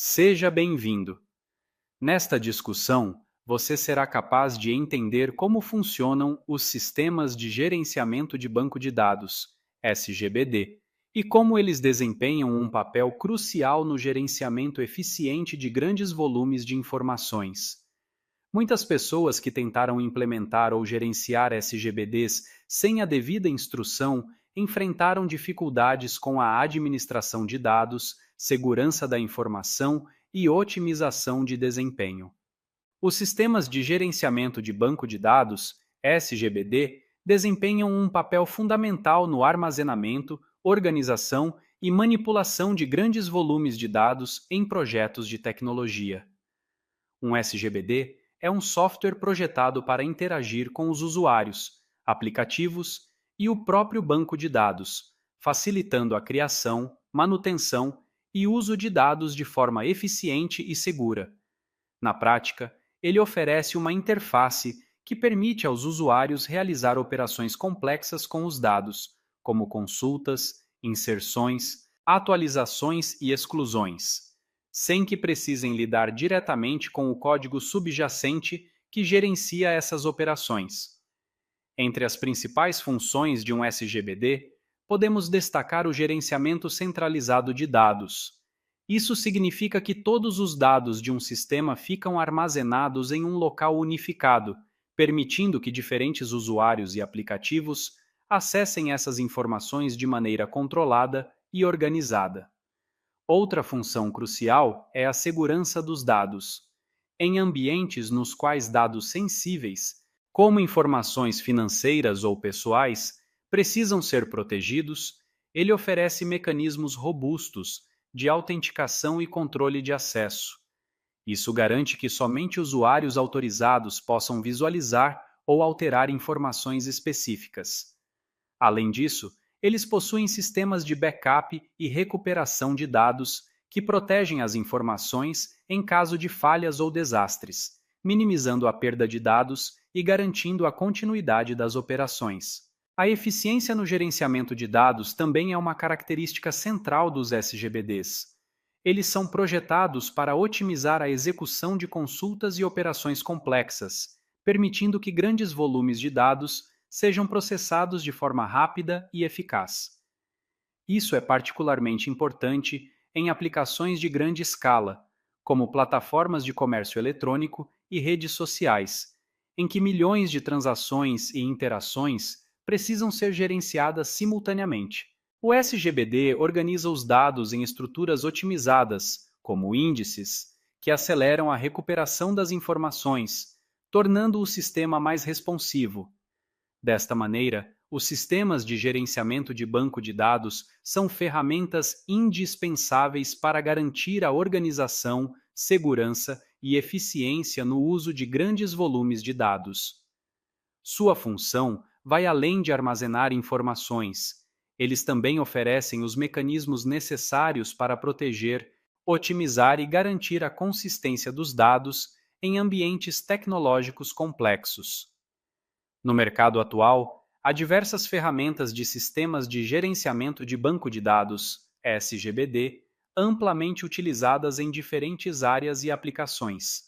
Seja bem-vindo. Nesta discussão, você será capaz de entender como funcionam os sistemas de gerenciamento de banco de dados, SGBD, e como eles desempenham um papel crucial no gerenciamento eficiente de grandes volumes de informações. Muitas pessoas que tentaram implementar ou gerenciar SGBDs sem a devida instrução enfrentaram dificuldades com a administração de dados, segurança da informação e otimização de desempenho. Os sistemas de gerenciamento de banco de dados, SGBD, desempenham um papel fundamental no armazenamento, organização e manipulação de grandes volumes de dados em projetos de tecnologia. Um SGBD é um software projetado para interagir com os usuários, aplicativos e o próprio banco de dados, facilitando a criação, manutenção e uso de dados de forma eficiente e segura. Na prática, ele oferece uma interface que permite aos usuários realizar operações complexas com os dados, como consultas, inserções, atualizações e exclusões, sem que precisem lidar diretamente com o código subjacente que gerencia essas operações. Entre as principais funções de um SGBD, podemos destacar o gerenciamento centralizado de dados. Isso significa que todos os dados de um sistema ficam armazenados em um local unificado, permitindo que diferentes usuários e aplicativos acessem essas informações de maneira controlada e organizada. Outra função crucial é a segurança dos dados. Em ambientes nos quais dados sensíveis, como informações financeiras ou pessoais, precisam ser protegidos, ele oferece mecanismos robustos de autenticação e controle de acesso. Isso garante que somente usuários autorizados possam visualizar ou alterar informações específicas. Além disso, eles possuem sistemas de backup e recuperação de dados que protegem as informações em caso de falhas ou desastres, minimizando a perda de dados e garantindo a continuidade das operações. A eficiência no gerenciamento de dados também é uma característica central dos SGBDs. Eles são projetados para otimizar a execução de consultas e operações complexas, permitindo que grandes volumes de dados sejam processados de forma rápida e eficaz. Isso é particularmente importante em aplicações de grande escala, como plataformas de comércio eletrônico e redes sociais, em que milhões de transações e interações precisam ser gerenciadas simultaneamente. O SGBD organiza os dados em estruturas otimizadas, como índices, que aceleram a recuperação das informações, tornando o sistema mais responsivo. Desta maneira, os sistemas de gerenciamento de banco de dados são ferramentas indispensáveis para garantir a organização, segurança e eficiência no uso de grandes volumes de dados. Sua função vai além de armazenar informações. Eles também oferecem os mecanismos necessários para proteger, otimizar e garantir a consistência dos dados em ambientes tecnológicos complexos. No mercado atual, há diversas ferramentas de sistemas de gerenciamento de banco de dados, SGBD, amplamente utilizadas em diferentes áreas e aplicações.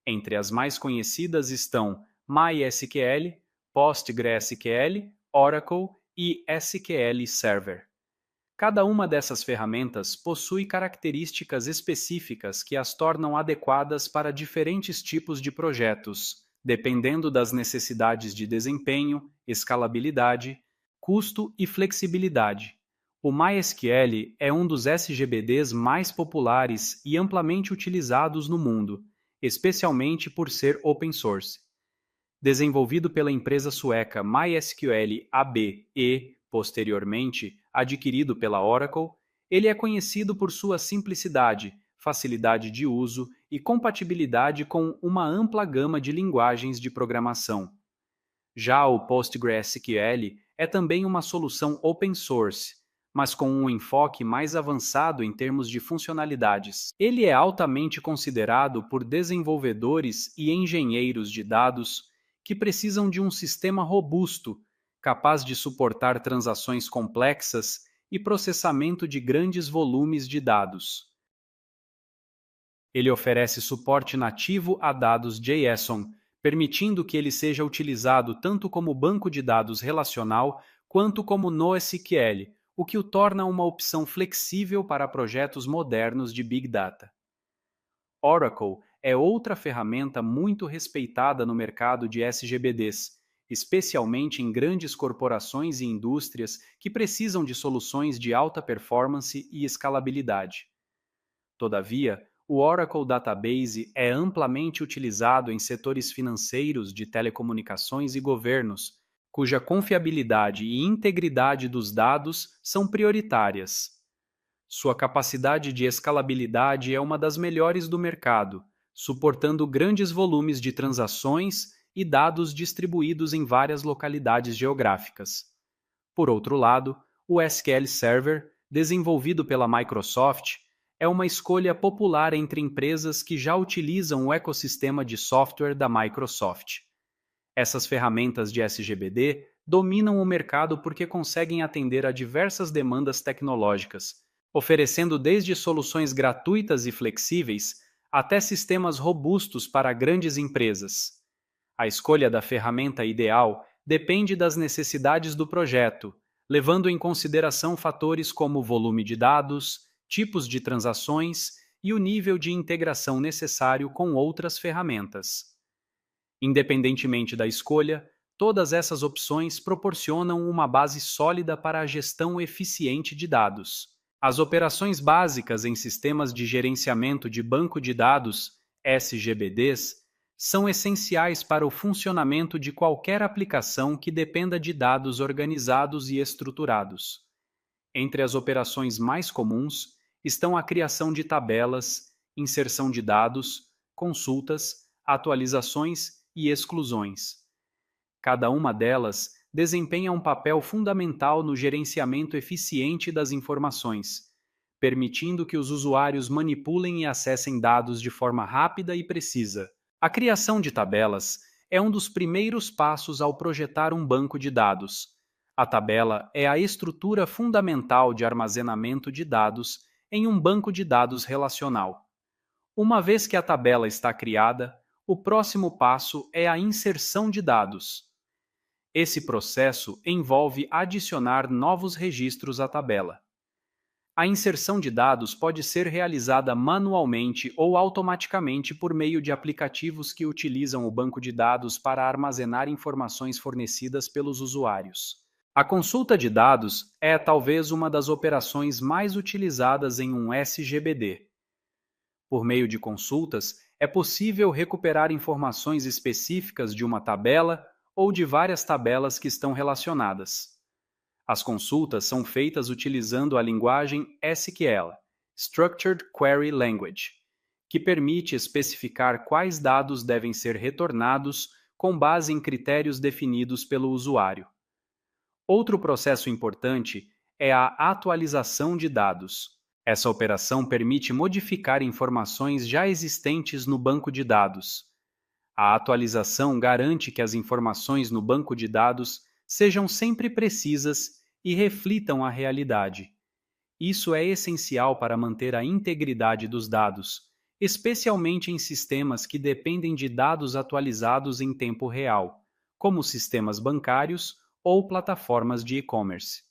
Entre as mais conhecidas estão MySQL, PostgreSQL, Oracle e SQL Server. Cada uma dessas ferramentas possui características específicas que as tornam adequadas para diferentes tipos de projetos, dependendo das necessidades de desempenho, escalabilidade, custo e flexibilidade. O MySQL é um dos SGBDs mais populares e amplamente utilizados no mundo, especialmente por ser open source. Desenvolvido pela empresa sueca MySQL AB e, posteriormente, adquirido pela Oracle, ele é conhecido por sua simplicidade, facilidade de uso e compatibilidade com uma ampla gama de linguagens de programação. Já o PostgreSQL é também uma solução open source, mas com um enfoque mais avançado em termos de funcionalidades. Ele é altamente considerado por desenvolvedores e engenheiros de dados que precisam de um sistema robusto, capaz de suportar transações complexas e processamento de grandes volumes de dados. Ele oferece suporte nativo a dados JSON, permitindo que ele seja utilizado tanto como banco de dados relacional quanto como NoSQL, o que o torna uma opção flexível para projetos modernos de Big Data. Oracle é outra ferramenta muito respeitada no mercado de SGBDs, especialmente em grandes corporações e indústrias que precisam de soluções de alta performance e escalabilidade. Todavia, o Oracle Database é amplamente utilizado em setores financeiros, de telecomunicações e governos, cuja confiabilidade e integridade dos dados são prioritárias. Sua capacidade de escalabilidade é uma das melhores do mercado, suportando grandes volumes de transações e dados distribuídos em várias localidades geográficas. Por outro lado, o SQL Server, desenvolvido pela Microsoft, é uma escolha popular entre empresas que já utilizam o ecossistema de software da Microsoft. Essas ferramentas de SGBD dominam o mercado porque conseguem atender a diversas demandas tecnológicas, oferecendo desde soluções gratuitas e flexíveis até sistemas robustos para grandes empresas. A escolha da ferramenta ideal depende das necessidades do projeto, levando em consideração fatores como volume de dados, tipos de transações e o nível de integração necessário com outras ferramentas. Independentemente da escolha, todas essas opções proporcionam uma base sólida para a gestão eficiente de dados. As operações básicas em sistemas de gerenciamento de banco de dados, SGBDs, são essenciais para o funcionamento de qualquer aplicação que dependa de dados organizados e estruturados. Entre as operações mais comuns estão a criação de tabelas, inserção de dados, consultas, atualizações e exclusões. Cada uma delas desempenha um papel fundamental no gerenciamento eficiente das informações, permitindo que os usuários manipulem e acessem dados de forma rápida e precisa. A criação de tabelas é um dos primeiros passos ao projetar um banco de dados. A tabela é a estrutura fundamental de armazenamento de dados em um banco de dados relacional. Uma vez que a tabela está criada, o próximo passo é a inserção de dados. Esse processo envolve adicionar novos registros à tabela. A inserção de dados pode ser realizada manualmente ou automaticamente por meio de aplicativos que utilizam o banco de dados para armazenar informações fornecidas pelos usuários. A consulta de dados é talvez uma das operações mais utilizadas em um SGBD. Por meio de consultas, é possível recuperar informações específicas de uma tabela ou de várias tabelas que estão relacionadas. As consultas são feitas utilizando a linguagem SQL, Structured Query Language, que permite especificar quais dados devem ser retornados com base em critérios definidos pelo usuário. Outro processo importante é a atualização de dados. Essa operação permite modificar informações já existentes no banco de dados. A atualização garante que as informações no banco de dados sejam sempre precisas e reflitam a realidade. Isso é essencial para manter a integridade dos dados, especialmente em sistemas que dependem de dados atualizados em tempo real, como sistemas bancários ou plataformas de e-commerce.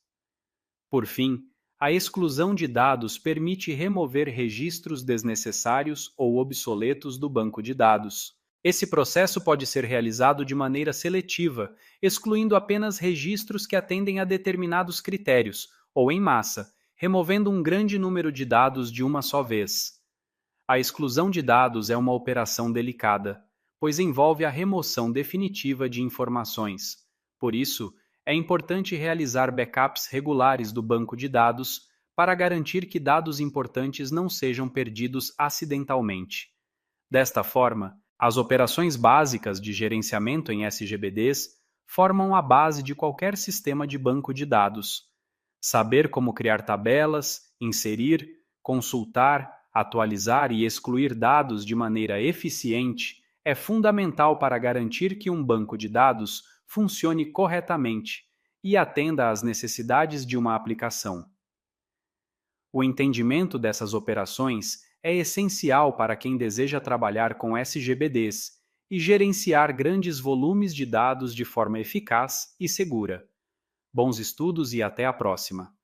Por fim, a exclusão de dados permite remover registros desnecessários ou obsoletos do banco de dados. Esse processo pode ser realizado de maneira seletiva, excluindo apenas registros que atendem a determinados critérios, ou em massa, removendo um grande número de dados de uma só vez. A exclusão de dados é uma operação delicada, pois envolve a remoção definitiva de informações. Por isso, é importante realizar backups regulares do banco de dados para garantir que dados importantes não sejam perdidos acidentalmente. Desta forma, as operações básicas de gerenciamento em SGBDs formam a base de qualquer sistema de banco de dados. Saber como criar tabelas, inserir, consultar, atualizar e excluir dados de maneira eficiente é fundamental para garantir que um banco de dados funcione corretamente e atenda às necessidades de uma aplicação. O entendimento dessas operações é essencial para quem deseja trabalhar com SGBDs e gerenciar grandes volumes de dados de forma eficaz e segura. Bons estudos e até a próxima!